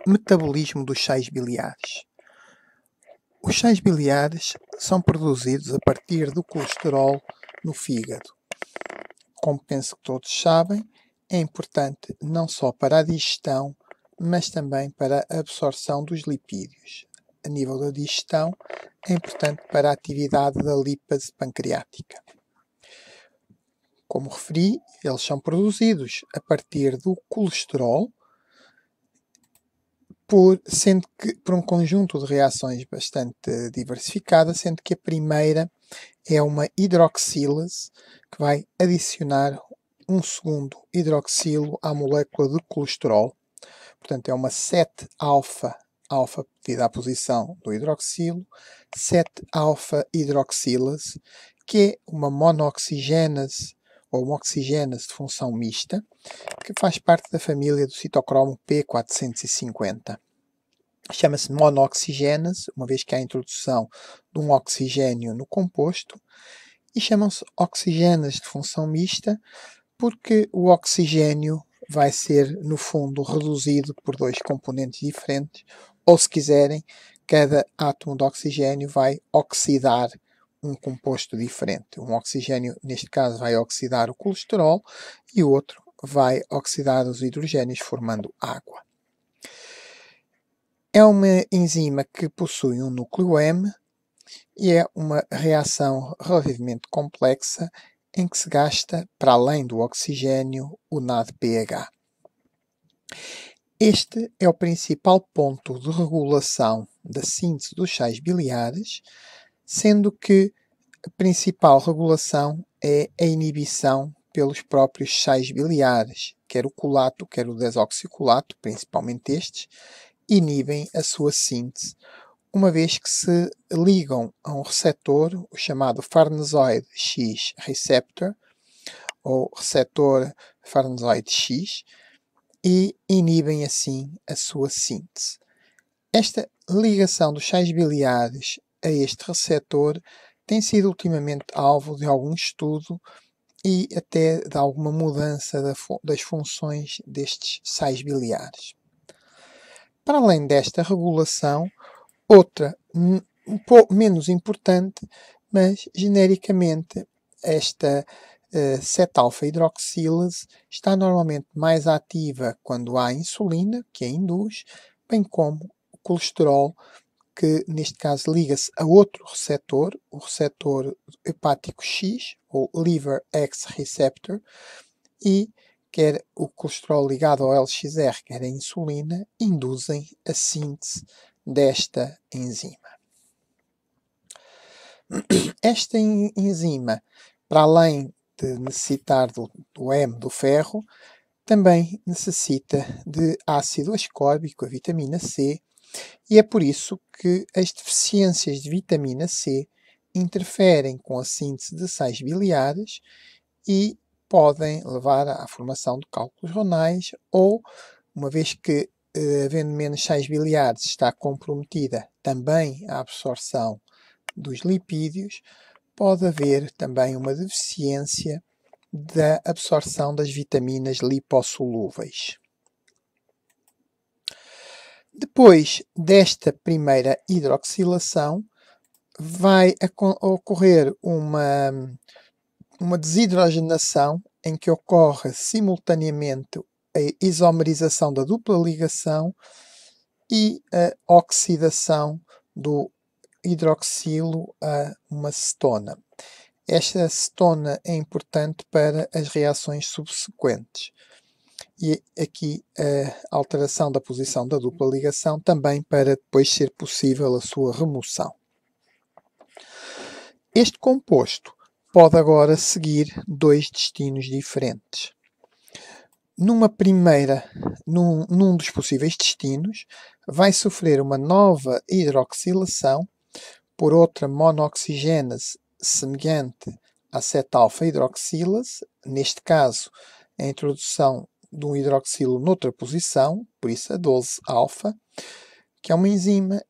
Metabolismo dos sais biliares. Os sais biliares são produzidos a partir do colesterol no fígado. Como penso que todos sabem, é importante não só para a digestão, mas também para a absorção dos lipídios. A nível da digestão, é importante para a atividade da lípase pancreática. Como referi, eles são produzidos a partir do colesterol, sendo que por um conjunto de reações bastante diversificada, sendo que a primeira é uma hidroxilase que vai adicionar um segundo hidroxilo à molécula de colesterol. Portanto, é uma 7-alfa, alfa devida à posição do hidroxilo, 7-alfa-hidroxilase, que é uma monoxigênase ou uma oxigênase de função mista, que faz parte da família do citocromo P450. Chama-se monoxigênase, uma vez que há a introdução de um oxigênio no composto, e chamam-se oxigênases de função mista porque o oxigênio vai ser, no fundo, reduzido por dois componentes diferentes, ou se quiserem, cada átomo de oxigênio vai oxidar um composto diferente. Um oxigênio, neste caso, vai oxidar o colesterol e o outro vai oxidar os hidrogénios, formando água. É uma enzima que possui um núcleo M e é uma reação relativamente complexa em que se gasta, para além do oxigênio, o NADPH. Este é o principal ponto de regulação da síntese dos sais biliares, sendo que a principal regulação é a inibição pelos próprios sais biliares, quer o colato, quer o desoxicolato, principalmente estes, inibem a sua síntese, uma vez que se ligam a um receptor, o chamado farnesoide X receptor, ou receptor farnesoide X, e inibem assim a sua síntese. Esta ligação dos sais biliares a este receptor tem sido ultimamente alvo de algum estudo e até de alguma mudança das funções destes sais biliares. Para além desta regulação, outra um pouco menos importante, mas genericamente esta 7-alfa-hidroxilase está normalmente mais ativa quando há insulina, que a induz, bem como o colesterol, que neste caso liga-se a outro receptor, o receptor hepático X, ou Liver X Receptor, e quer o colesterol ligado ao LXR, quer a insulina, induzem a síntese desta enzima. Esta enzima, para além de necessitar do M do ferro, também necessita de ácido ascórbico, a vitamina C, e é por isso que as deficiências de vitamina C interferem com a síntese de sais biliares e podem levar à formação de cálculos renais ou, uma vez que havendo menos sais biliares está comprometida também a absorção dos lipídios, pode haver também uma deficiência da absorção das vitaminas lipossolúveis. Depois desta primeira hidroxilação, vai ocorrer uma desidrogenação em que ocorre simultaneamente a isomerização da dupla ligação e a oxidação do hidroxilo a uma cetona. Esta cetona é importante para as reações subsequentes. E aqui a alteração da posição da dupla ligação também para depois ser possível a sua remoção. Este composto pode agora seguir dois destinos diferentes. Num dos possíveis destinos, vai sofrer uma nova hidroxilação por outra monoxigênase semelhante à 7-alfa-hidroxilase, neste caso a introdução de um hidroxilo noutra posição, por isso a 12-alfa, que é uma enzima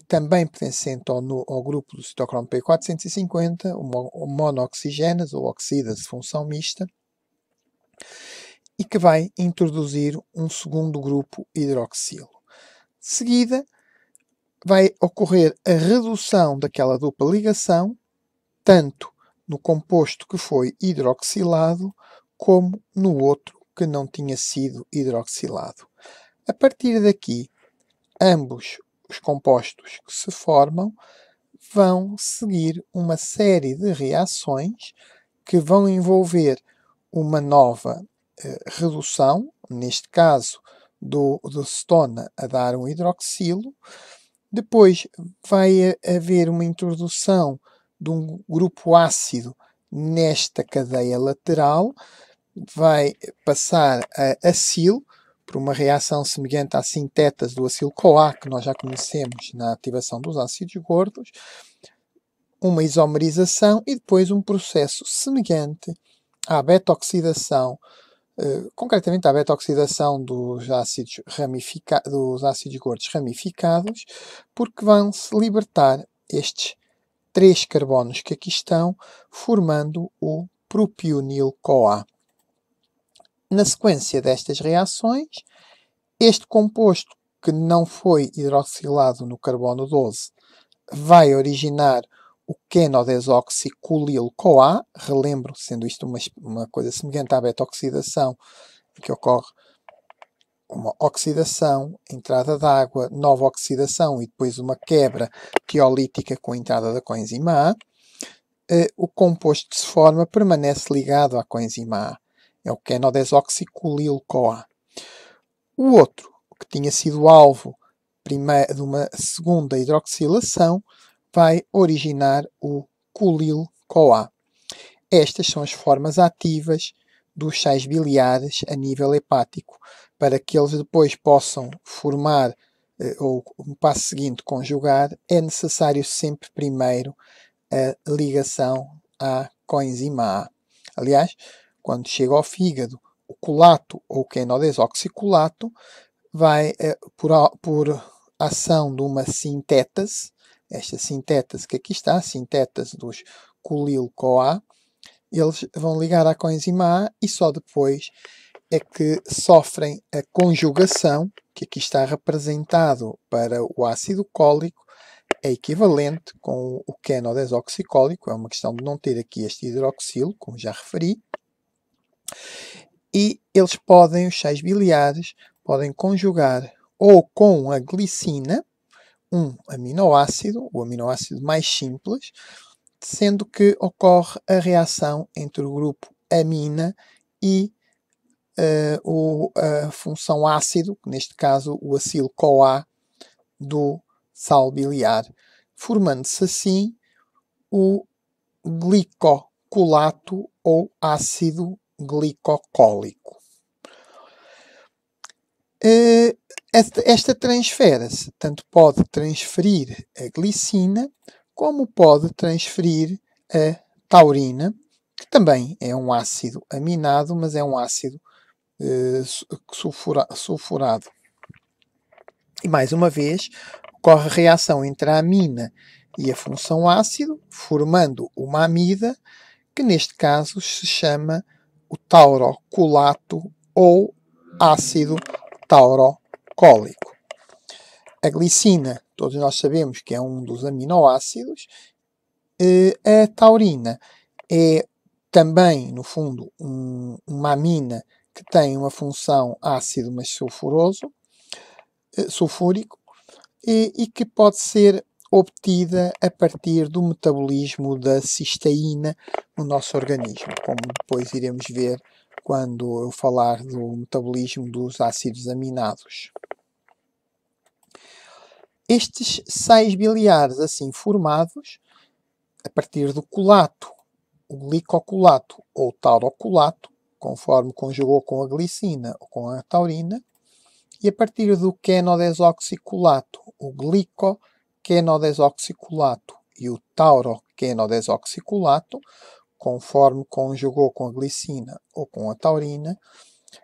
também pertencente ao grupo do citocromo P450, uma monoxigênase ou oxidase de função mista, e que vai introduzir um segundo grupo hidroxilo. De seguida, vai ocorrer a redução daquela dupla ligação, tanto no composto que foi hidroxilado, como no outro que não tinha sido hidroxilado. A partir daqui, ambos os compostos que se formam vão seguir uma série de reações que vão envolver uma nova redução, neste caso do cetona a dar um hidroxilo. Depois vai haver uma introdução de um grupo ácido nesta cadeia lateral, vai passar a acil, por uma reação semelhante à sintetase do acil-CoA, que nós já conhecemos na ativação dos ácidos gordos, uma isomerização e depois um processo semelhante à beta-oxidação, concretamente à beta-oxidação dos ácidos gordos ramificados, porque vão-se libertar estes 3 carbonos que aqui estão, formando o propionil-CoA. Na sequência destas reações, este composto que não foi hidroxilado no carbono 12 vai originar o quenodesoxicolil-CoA, relembro, sendo isto uma coisa semelhante à beta-oxidação, que ocorre uma oxidação, entrada de água, nova oxidação e depois uma quebra tiolítica com a entrada da coenzima A. O composto que se forma permanece ligado à coenzima A. É o quenodesoxicolil-CoA. O outro, que tinha sido alvo de uma segunda hidroxilação, vai originar o colil-CoA. Estas são as formas ativas dos sais biliares a nível hepático. Para que eles depois possam formar, ou no passo seguinte conjugar, é necessário sempre primeiro a ligação à coenzima A. Aliás, quando chega ao fígado, o colato ou quenodesoxicolato vai, por ação de uma sintetase, esta sintetase que aqui está, a sintetase dos colil-CoA, eles vão ligar à coenzima A e só depois é que sofrem a conjugação, que aqui está representado para o ácido cólico, é equivalente com o quenodesoxicólico, é uma questão de não ter aqui este hidroxilo, como já referi, e eles podem, os sais biliares, podem conjugar ou com a glicina, um aminoácido, o aminoácido mais simples, sendo que ocorre a reação entre o grupo amina e a função ácido, neste caso o acil-CoA do sal biliar, formando-se assim o glicocolato ou ácido glicocólico. Esta transfere-se, tanto pode transferir a glicina, como pode transferir a taurina, que também é um ácido aminado, mas é um ácido sulfurado. E mais uma vez, ocorre a reação entre a amina e a função ácido, formando uma amida, que neste caso se chama o taurocolato ou ácido taurocólico. A glicina, todos nós sabemos que é um dos aminoácidos. A taurina é também, no fundo, uma amina que tem uma função ácido, mas sulfúrico, e que pode ser obtida a partir do metabolismo da cisteína no nosso organismo, como depois iremos ver quando eu falar do metabolismo dos ácidos aminados. Estes sais biliares assim formados, a partir do colato, o glicocolato ou taurocolato, conforme conjugou com a glicina ou com a taurina, e a partir do quenodesoxicolato, o glicoquenodesoxicolato e o tauroquenodesoxicolato, conforme conjugou com a glicina ou com a taurina,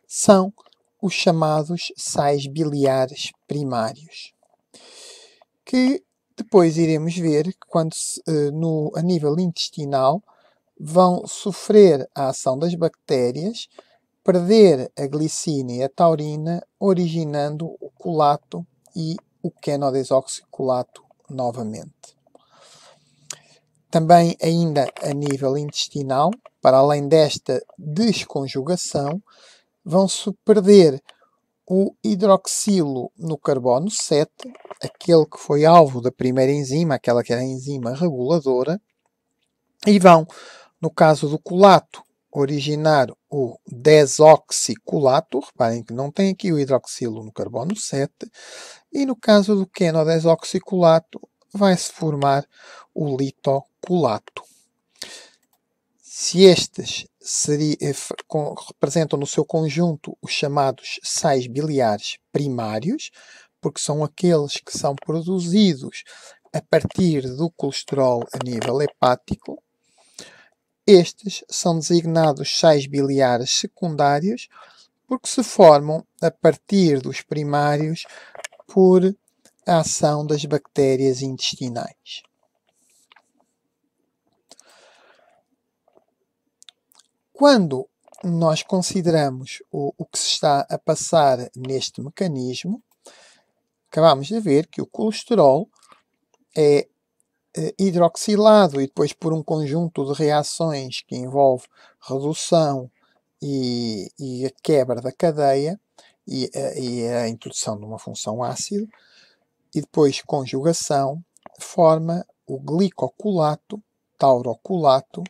são os chamados sais biliares primários, que depois iremos ver que quando a nível intestinal vão sofrer a ação das bactérias, perder a glicina e a taurina, originando o colato e o quenodesoxicolato novamente. Também ainda a nível intestinal, para além desta desconjugação, vão-se perder o hidroxilo no carbono 7, aquele que foi alvo da primeira enzima, aquela que era a enzima reguladora, e vão, no caso do colato, originar o desoxicolato, reparem que não tem aqui o hidroxilo no carbono 7, e no caso do quenodesoxicolato, vai-se formar o litocolato. Se estes representam no seu conjunto os chamados sais biliares primários, porque são aqueles que são produzidos a partir do colesterol a nível hepático, estes são designados sais biliares secundários porque se formam a partir dos primários por a ação das bactérias intestinais. Quando nós consideramos o que se está a passar neste mecanismo, acabamos de ver que o colesterol é hidroxilado e depois por um conjunto de reações que envolve redução e a quebra da cadeia e a introdução de uma função ácido e depois conjugação forma o glicocolato, taurocolato,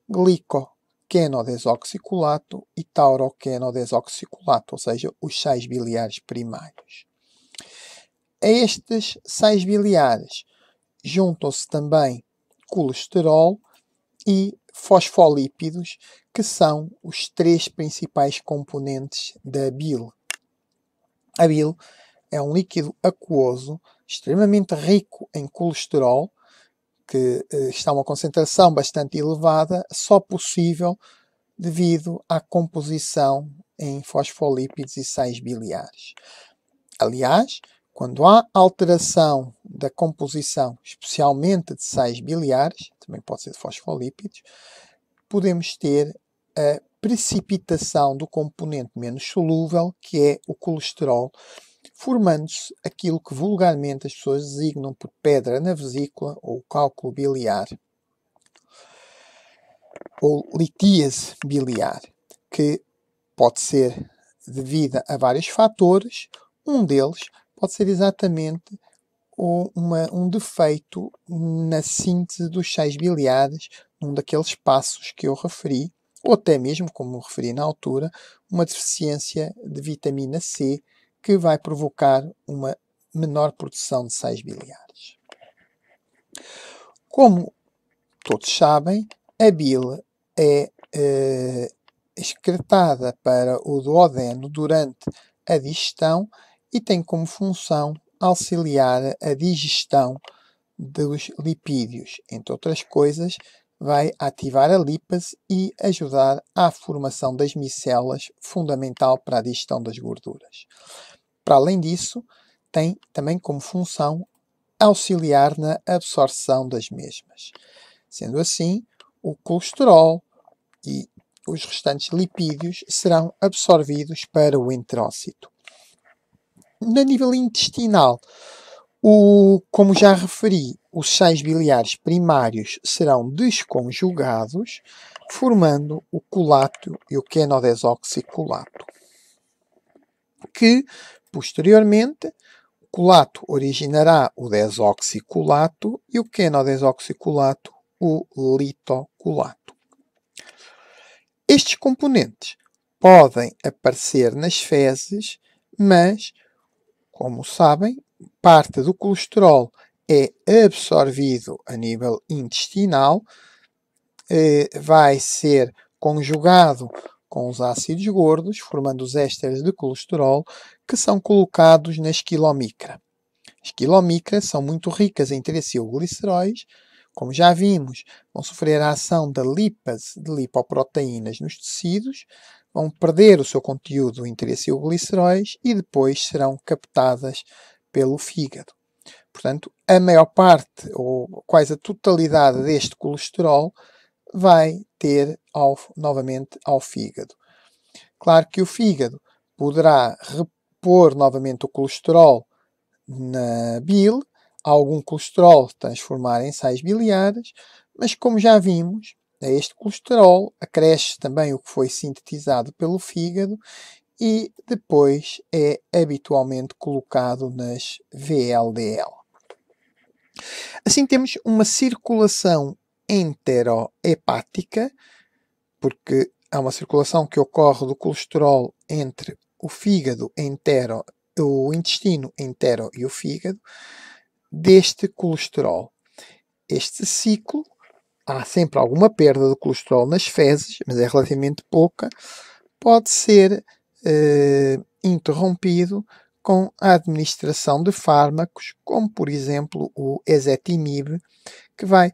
glicoquenodesoxicolato e tauroquenodesoxicolato, ou seja, os sais biliares primários. A estes sais biliares juntam-se também colesterol e fosfolípidos, que são os três principais componentes da bile. A bile é um líquido aquoso extremamente rico em colesterol, que está a uma concentração bastante elevada, só possível devido à composição em fosfolípidos e sais biliares. Aliás, quando há alteração da composição, especialmente de sais biliares, também pode ser de fosfolípidos, podemos ter a precipitação do componente menos solúvel, que é o colesterol, formando-se aquilo que vulgarmente as pessoas designam por pedra na vesícula ou cálculo biliar, ou litíase biliar, que pode ser devida a vários fatores. Um deles pode ser exatamente um defeito na síntese dos sais biliares, num daqueles passos que eu referi, ou até mesmo, como referi na altura, uma deficiência de vitamina C, que vai provocar uma menor produção de sais biliares. Como todos sabem, a bile é excretada para o duodeno durante a digestão e tem como função auxiliar a digestão dos lipídios. Entre outras coisas, vai ativar a lípase e ajudar à formação das micelas, fundamental para a digestão das gorduras. Para além disso, tem também como função auxiliar na absorção das mesmas. Sendo assim, o colesterol e os restantes lipídios serão absorvidos para o enterócito. No nível intestinal, como já referi, os sais biliares primários serão desconjugados, formando o colato e o quenodesoxicolato, que, posteriormente, o colato originará o desoxicolato e o quenodesoxicolato o litocolato. Estes componentes podem aparecer nas fezes, mas, como sabem, parte do colesterol é absorvido a nível intestinal, vai ser conjugado com os ácidos gordos, formando os ésteres de colesterol, que são colocados na esquilomicra. As esquilomicras são muito ricas em triacilgliceróis. Como já vimos, vão sofrer a ação da lípase de lipoproteínas nos tecidos, vão perder o seu conteúdo em triacilgliceróis e depois serão captadas pelo fígado. Portanto, a maior parte, ou quase a totalidade deste colesterol, vai ter novamente ao fígado. Claro que o fígado poderá repor novamente o colesterol na bile, algum colesterol transformar em sais biliares, mas como já vimos, a este colesterol acresce também o que foi sintetizado pelo fígado e depois é habitualmente colocado nas VLDL. Assim temos uma circulação enterohepática, porque há uma circulação que ocorre do colesterol entre o fígado entero, o intestino entero e o fígado, deste colesterol. Este ciclo, há sempre alguma perda de colesterol nas fezes, mas é relativamente pouca, pode ser interrompido com a administração de fármacos, como por exemplo o ezetimibe, que vai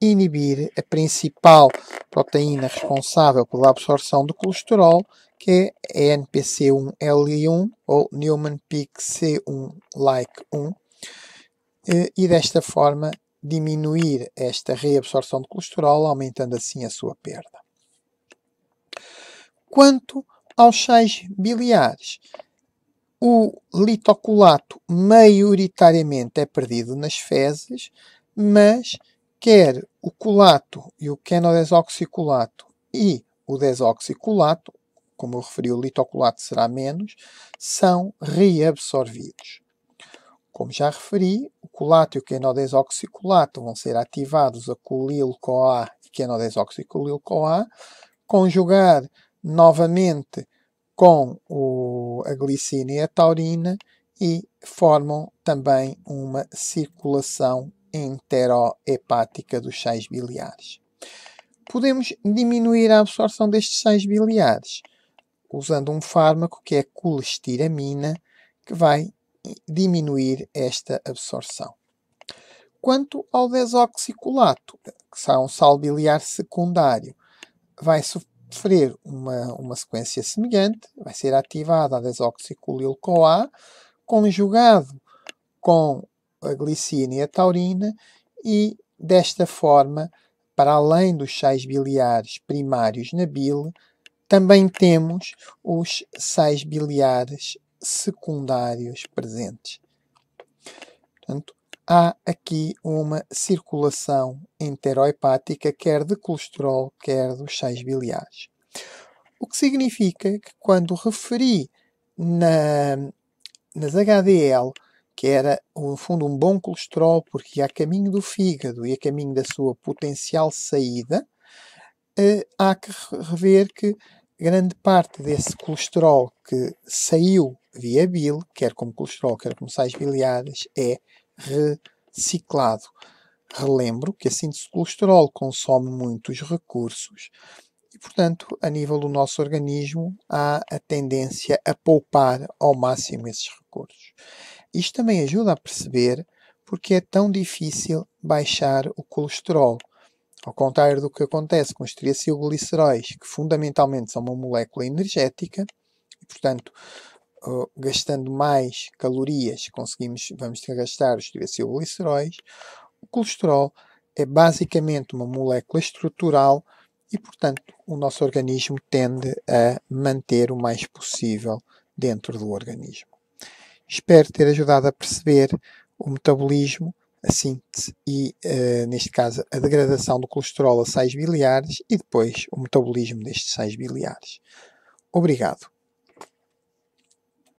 inibir a principal proteína responsável pela absorção do colesterol, que é a NPC1L1 ou Niemann-Pick C1-like 1, e desta forma diminuir esta reabsorção de colesterol, aumentando assim a sua perda. Quanto aos sais biliares, o litocolato maioritariamente é perdido nas fezes, mas quer o colato e o quenodesoxicolato e o desoxicolato, como eu referi, o litocolato será menos, são reabsorvidos. Como já referi, o colato e o quenodesoxicolato vão ser ativados a colil-CoA e quenodesoxicolil-CoA, conjugar novamente com a glicina e a taurina e formam também uma circulação enterohepática dos sais biliares. Podemos diminuir a absorção destes sais biliares usando um fármaco que é a colestiramina, que vai diminuir esta absorção. Quanto ao desoxicolato, que é um sal biliar secundário, vai sofrer uma sequência semelhante, vai ser ativada a desoxicolil-CoA, conjugado com a glicina e a taurina, e desta forma, para além dos sais biliares primários na bile, também temos os sais biliares secundários presentes. Portanto, há aqui uma circulação enterohepática, quer de colesterol, quer dos sais biliares. O que significa que quando referi nas HDL, que era, no fundo, um bom colesterol, porque ia a caminho do fígado e a caminho da sua potencial saída, há que rever que grande parte desse colesterol que saiu via bile, quer como colesterol, quer como sais biliares, é reciclado. Relembro que a síntese de colesterol consome muitos recursos e, portanto, a nível do nosso organismo, há a tendência a poupar ao máximo esses recursos. Isto também ajuda a perceber porque é tão difícil baixar o colesterol. Ao contrário do que acontece com os triacilgliceróis, que fundamentalmente são uma molécula energética, e, portanto, gastando mais calorias, vamos ter que gastar os triacilgliceróis. O colesterol é basicamente uma molécula estrutural e, portanto, o nosso organismo tende a manter o mais possível dentro do organismo. Espero ter ajudado a perceber o metabolismo, a síntese e, neste caso, a degradação do colesterol a sais biliares e depois o metabolismo destes sais biliares. Obrigado.